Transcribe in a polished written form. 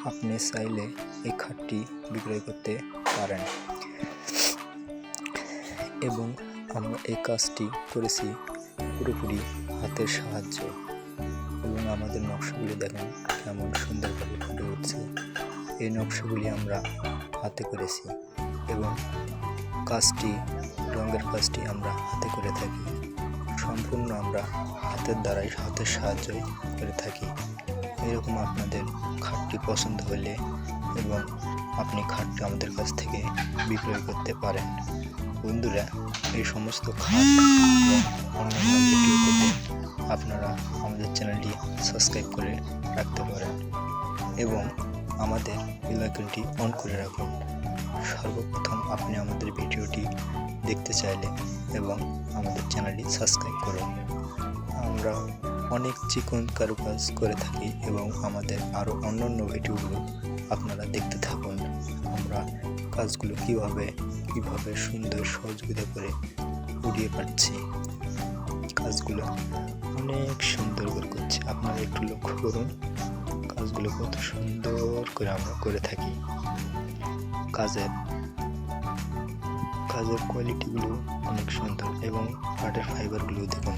আপনি চাইলে এই খাটটি বিক্রয় করতে পারেন। এবং আমরা এই কাজটি করেছি পুরোপুরি হাতের সাহায্যে। এবং আমাদের নকশাগুলি দেখেন কেমন সুন্দরভাবে ফুটে উঠছে। এই নকশাগুলি আমরা হাতে করেছি এবং রঙের কাজটি আমরা হাতে করে থাকি। সম্পূর্ণ আমরা হাতের সাহায্যই করে থাকি। এরকম আপনাদের খাটটি পছন্দ হলে এবং আপনি খাটটি আমাদের কাছ থেকে বিক্রয় করতে পারেন। বন্ধুরা, এই সমস্ত খাট এবং অন্যান্য ভিডিও পেতে আপনারা আমাদের চ্যানেলটি সাবস্ক্রাইব করে রাখতে পারেন এবং আমাদের বেল আইকনটি অন করে রাখুন। সর্বপ্রথম আপনি আমাদের ভিডিওটি দেখতে চাইলে এবং আমাদের চ্যানেলটি সাবস্ক্রাইব করুন। আমরা অনেক চিকন কারুকাজ করে থাকি এবং আমাদের আরও অন্যান্য ভিডিওগুলো আপনারা দেখতে থাকুন। আমরা কাজগুলো কিভাবে সুন্দর সহযোগিতা করে উড়িয়ে পাচ্ছি। কাজগুলো অনেক সুন্দর করে করছে, আপনারা একটু লক্ষ্য করুন কাজগুলো কত সুন্দর করে আমরা করে থাকি। কাজের কোয়ালিটিগুলো অনেক সুন্দর এবং কাঠের ফাইবারগুলো দেখুন